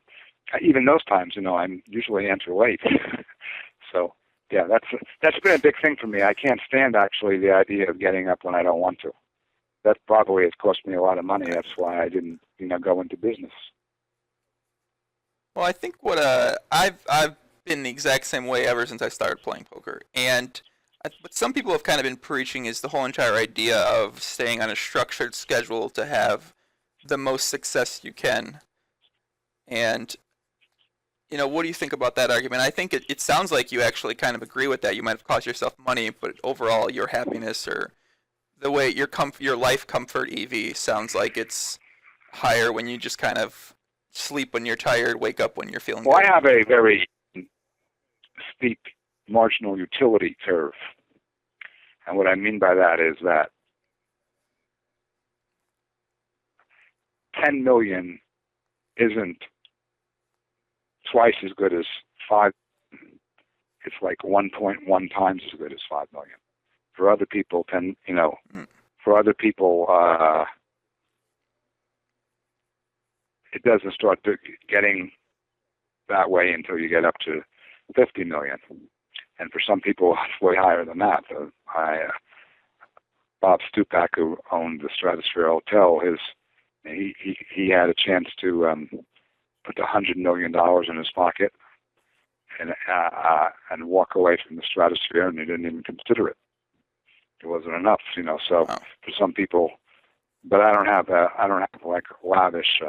even those times, I'm usually enter late. So, yeah, that's been a big thing for me. I can't stand, actually, the idea of getting up when I don't want to. That probably has cost me a lot of money. That's why I didn't, go into business. Well, I think what I've been the exact same way ever since I started playing poker. And what some people have kind of been preaching is the whole entire idea of staying on a structured schedule to have the most success you can. And, what do you think about that argument? I think it sounds like you actually kind of agree with that. You might have cost yourself money, but overall your happiness or the way your life comfort EV sounds like it's higher when you just kind of sleep when you're tired, wake up when you're feeling Well, good. I have a very steep marginal utility curve. And what I mean by that is that 10 million isn't twice as good as 5. It's like 1.1 times as good as 5 million. For other people, for other people, it doesn't start getting that way until you get up to 50 million. And for some people, it's way higher than that. Bob Stupak, who owned the Stratosphere Hotel, he had a chance to put $100 million in his pocket and walk away from the Stratosphere, and he didn't even consider it. It wasn't enough, So for some people, but I don't have like lavish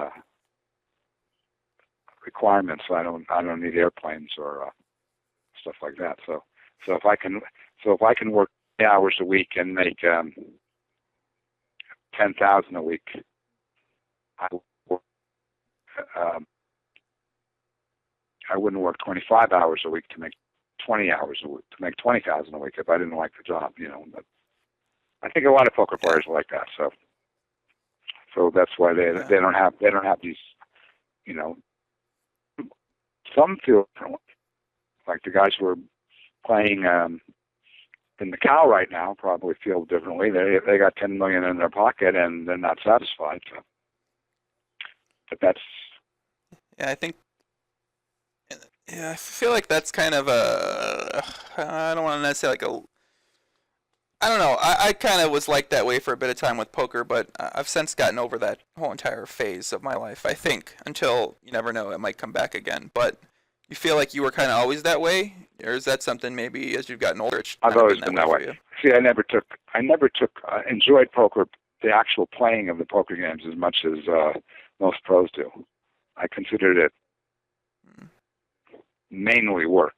requirements. I don't need airplanes or stuff like that. So if I can work 8 hours a week and make 10,000 a week, I wouldn't work 25 hours a week to make 20 hours a week, to make 20,000 a week if I didn't like the job, But I think a lot of poker players are like that. So that's why they don't have these, Some feel differently. Like the guys who are playing in Macau right now probably feel differently. They got 10 million in their pocket and they're not satisfied. So. But that's. Yeah, I think. Yeah, I feel like that's kind of I don't want to necessarily I don't know. I kind of was like that way for a bit of time with poker, but I've since gotten over that whole entire phase of my life, I think, until, you never know, it might come back again. But you feel like you were kind of always that way? Or is that something maybe as you've gotten older? I've always been that way. See, I never enjoyed poker, the actual playing of the poker games as much as most pros do. I considered it mainly work.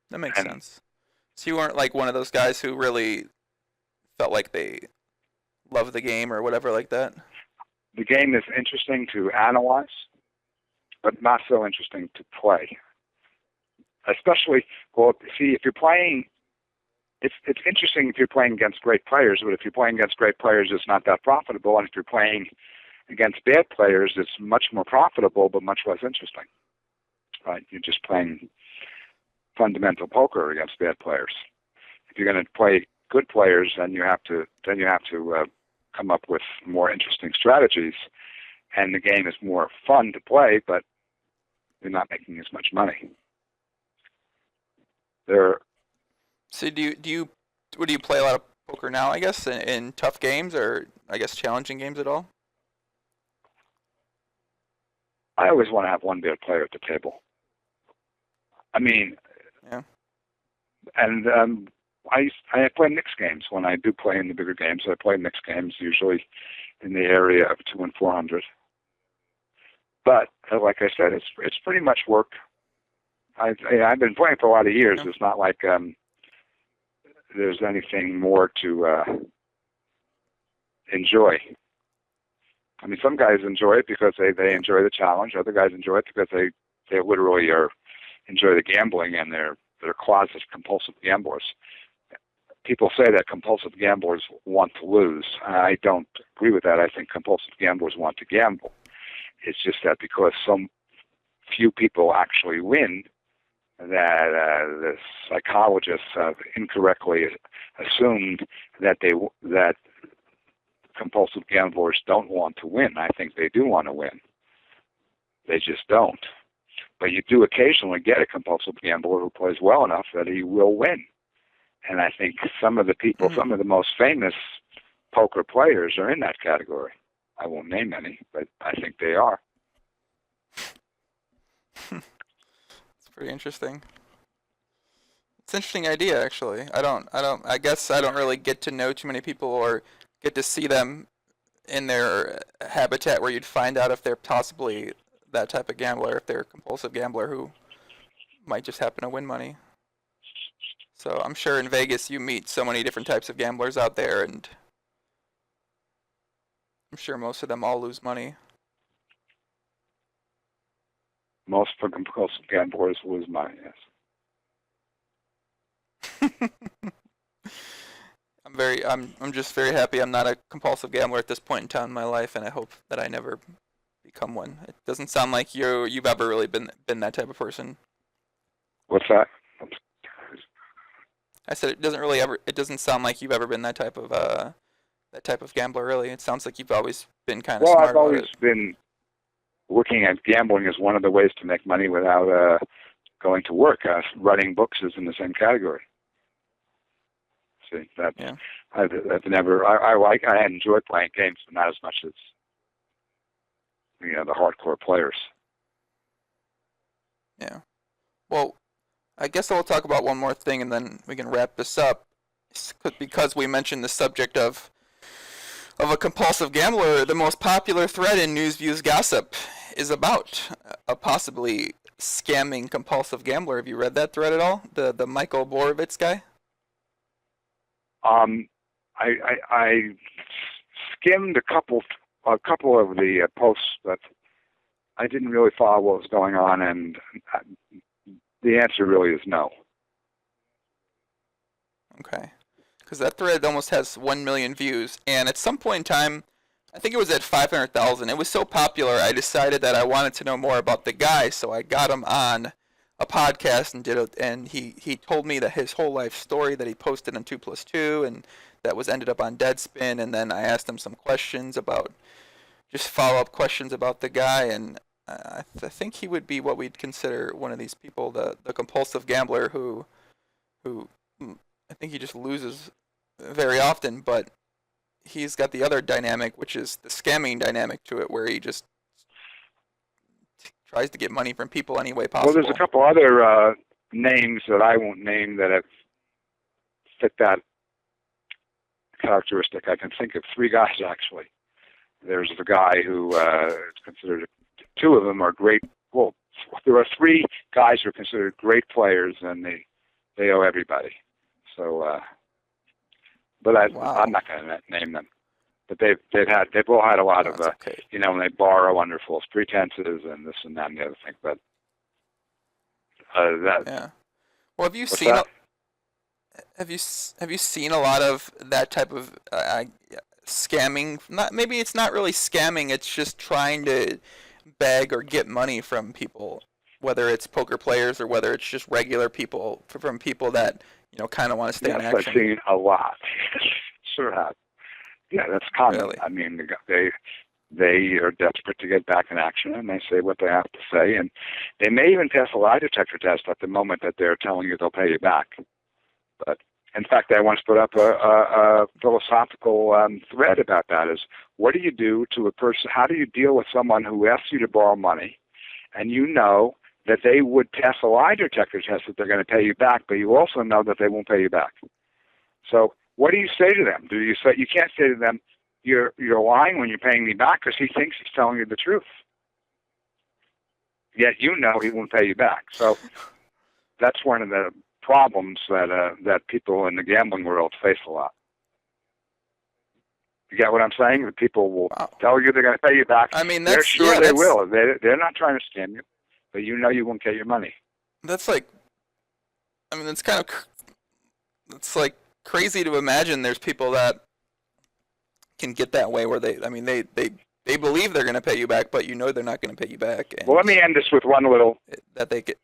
That makes sense. So you weren't like one of those guys who really felt like they loved the game or whatever like that? The game is interesting to analyze, but not so interesting to play. Especially, if you're playing, it's interesting if you're playing against great players, but if you're playing against great players, it's not that profitable. And if you're playing against bad players, it's much more profitable, but much less interesting. Right? You're just playing fundamental poker against bad players. If you're going to play good players, then you have to come up with more interesting strategies, and the game is more fun to play, but you're not making as much money. So do you play a lot of poker now, I guess, in tough games or I guess challenging games at all? I always want to have one bad player at the table. I mean, yeah. And I play mixed games when I do play in the bigger games. I play mixed games usually in the area of 200 and 400. But like I said, it's pretty much work. I've been playing for a lot of years. Yeah. It's not like there's anything more to enjoy. I mean, some guys enjoy it because they enjoy the challenge. Other guys enjoy it because they literally enjoy the gambling, and they're closet compulsive gamblers. People say that compulsive gamblers want to lose. I don't agree with that. I think compulsive gamblers want to gamble. It's just that because some few people actually win, that the psychologists have incorrectly assumed that compulsive gamblers don't want to win. I think they do want to win. They just don't. But you do occasionally get a compulsive gambler who plays well enough that he will win. And I think some of the people, some of the most famous poker players are in that category. I won't name any, but I think they are. It's pretty interesting. It's an interesting idea, actually. I guess I don't really get to know too many people or get to see them in their habitat where you'd find out if they're possibly that type of gambler, if they're a compulsive gambler who might just happen to win money. So I'm sure in Vegas you meet so many different types of gamblers out there, and I'm sure most of them all lose money. Most compulsive gamblers lose money, yes. I'm just very happy I'm not a compulsive gambler at this point in time in my life, and I hope that I never become one. It doesn't sound like you've ever really been that type of person. What's that? I said it doesn't sound like you've ever been that type of gambler, really. It sounds like you've always been kind of Well, smart I've about always it. been looking at gambling as one of the ways to make money without going to work. Writing books is in the same category. See, that's Yeah. I've never. I enjoy playing games, but not as much as the hardcore players. Yeah. Well, I guess I'll talk about one more thing, and then we can wrap this up. Because we mentioned the subject of a compulsive gambler, the most popular thread in News Views Gossip is about a possibly scamming compulsive gambler. Have you read that thread at all? The Michael Borovitz guy? I skimmed a couple of the posts, but I didn't really follow what was going on, and the answer really is no. Okay. Because that thread almost has 1 million views, and at some point in time, I think it was at 500,000. It was so popular, I decided that I wanted to know more about the guy, so I got him on a podcast and he told me that his whole life story that he posted on 2+2, and that was ended up on Deadspin, and then I asked him some questions about, just follow-up questions about the guy, and I think he would be what we'd consider one of these people, the compulsive gambler who I think he just loses very often, but he's got the other dynamic, which is the scamming dynamic to it, where he just tries to get money from people any way possible. Well, there's a couple other names that I won't name that have fit that characteristic. I can think of 3 guys, actually. There's the guy who is considered, 2 of them are great. Well, there are 3 guys who are considered great players, and they owe everybody. So, but Wow. I'm not going to name them. But they've all had a lot of, okay. when they borrow under false pretenses and this and that and the other thing. But that. Yeah. Well, have you What's seen? that? Have you seen a lot of that type of scamming? Maybe it's not really scamming. It's just trying to beg or get money from people, whether it's poker players or whether it's just regular people, from people that kind of want to stay in Yes, action. I've seen a lot. Sure have. Yeah, that's common. Really? I mean, they are desperate to get back in action, and they say what they have to say, and they may even pass a lie detector test at the moment that they're telling you they'll pay you back. But in fact, I once put up a philosophical thread about that: is what do you do to a person? How do you deal with someone who asks you to borrow money, and you know that they would pass a lie detector test that they're going to pay you back, but you also know that they won't pay you back? So what do you say to them? You can't say to them, you're lying when you're paying me back, because he thinks he's telling you the truth. Yet you know he won't pay you back. So that's one of the problems that people in the gambling world face a lot. You get what I'm saying? That people will tell you they're going to pay you back. I mean, they're sure they will. They're not trying to scam you, but you know you won't get your money. That's like, I mean, it's kind of, it's like crazy to imagine there's people that can get that way where they believe they're going to pay you back, but they're not going to pay you back. And well, let me end this with one little that they get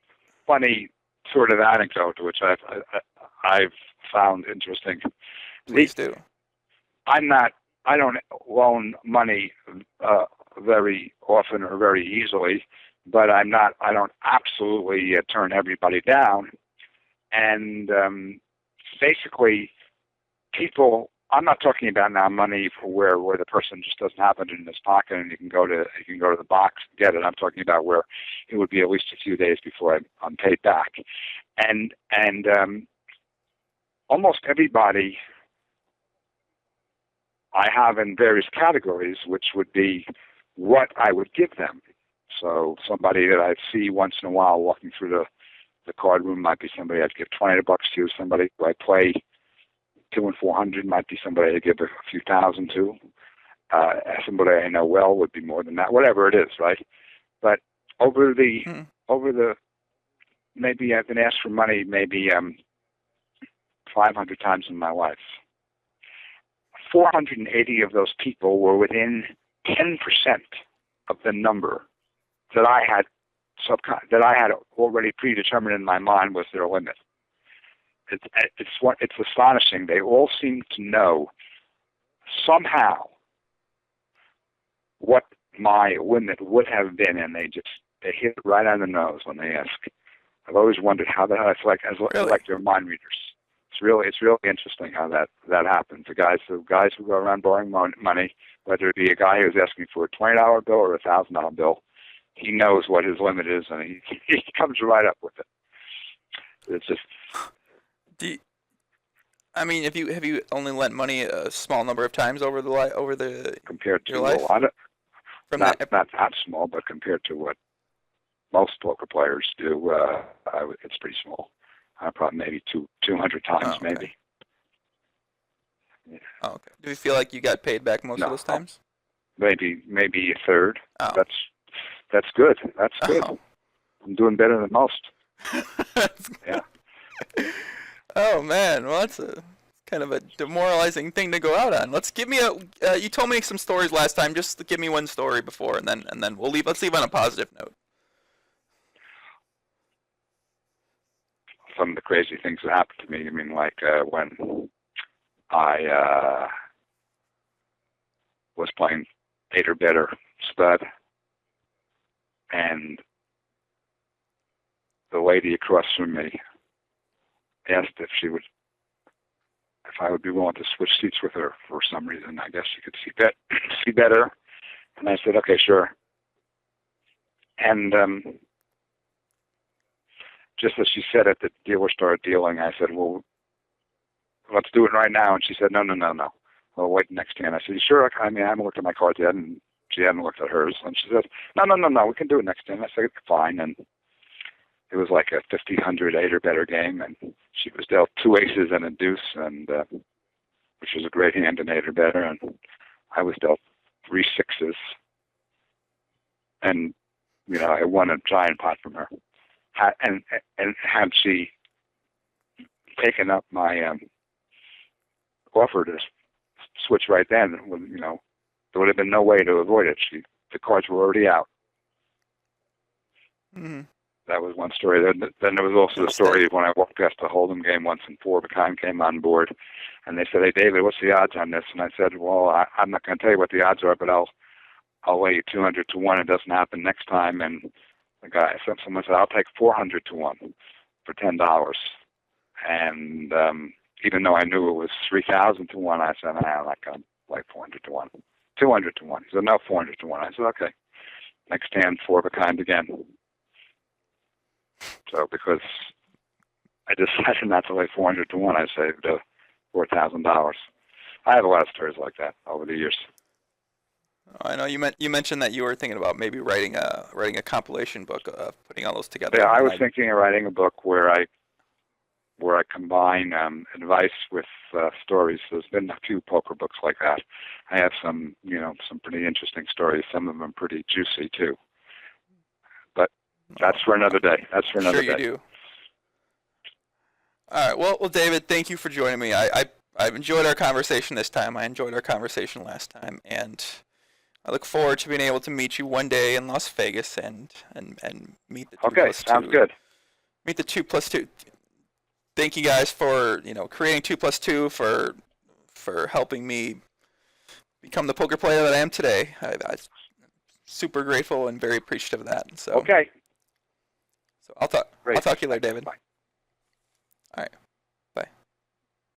funny sort of anecdote, which I've found interesting. Please do. I don't loan money very often or very easily, but I don't absolutely turn everybody down. And basically, people, I'm not talking about now money for where the person just doesn't have it in his pocket and you can go to the box and get it. I'm talking about where it would be at least a few days before I'm paid back. And almost everybody I have in various categories, which would be what I would give them. So somebody that I see once in a while walking through the card room might be somebody I'd give $20 to. Somebody who I play 2 and 400 might be somebody I'd give a few thousand to. Somebody I know well would be more than that. Whatever it is, right? But over the maybe I've been asked for money maybe 500 times in my life. 480 of those people were within 10% of the number that I had already predetermined in my mind was their limit. It's astonishing. They all seem to know somehow what my limit would have been, and they hit it right on the nose when they ask. I've always wondered how that. It's like they're mind readers. It's really interesting how that happens. The guys who go around borrowing money, whether it be a guy who's asking for a $20 bill or a $1,000 bill, he knows what his limit is, and he comes right up with it. It's just. Have you only lent money a small number of times over the compared to your life? A lot of, From not that small, but compared to what most poker players do, it's pretty small. Probably maybe 200 times, Oh, okay. maybe. Yeah. Oh, okay. Do you feel like you got paid back most of those times? Maybe a third. Oh. That's good. That's good. Oh. I'm doing better than most. Yeah. Oh man, well that's a kind of a demoralizing thing to go out on. Let's give me you told me some stories last time. Just give me one story before, and then let's leave on a positive note. Some of the crazy things that happened to me. I mean, like when I was playing 8 or better stud, and the lady across from me asked if I would be willing to switch seats with her for some reason. I guess she could see better. And I said, okay, sure. And just as she said it, the dealer started dealing. I said, well, let's do it right now. And she said, no. Well, wait next hand. I said, you sure? I mean, I haven't looked at my cards yet. And she hadn't looked at hers. And she said, no, we can do it next hand. I said, fine. And it was like a 50-100 8 or better game, and she was dealt 2 aces and a deuce, and which was a great hand in 8 or better, and I was dealt 3 6s, and I won a giant pot from her. And had she taken up my offer to switch right then, there would have been no way to avoid it. The cards were already out. Mm-hmm. That was one story. Then there was also the story of when I walked past the Hold'em game once and 4 of a kind came on board, and they said, "Hey, David, what's the odds on this?" And I said, "Well, I'm not going to tell you what the odds are, but I'll lay you 200 to 1. It doesn't happen next time." And someone said, "I'll take 400 to 1 for $10." And even though I knew it was 3,000 to 1, I said, "I'm not going to lay 400 to 1, 200 to 1." He said, "No, 400 to 1." I said, "Okay." Next hand, 4 of a kind again. So because I decided not to lay 400 to 1, I saved $4,000. I have a lot of stories like that over the years. I know you mentioned that you were thinking about maybe writing a compilation book, putting all those together. Yeah, I was thinking of writing a book where I combine advice with stories. There's been a few poker books like that. I have some pretty interesting stories. Some of them pretty juicy too. But that's for another day. That's for another day. Sure you do. All right. Well, David, thank you for joining me. I've enjoyed our conversation this time. I enjoyed our conversation last time, and I look forward to being able to meet you one day in Las Vegas and meet the 2+2. Okay, sounds good. Meet the 2+2. Thank you guys for creating 2+2 for helping me become the poker player that I am today. I'm super grateful and very appreciative of that. So okay. So I'll talk to you later, David. Bye. All right.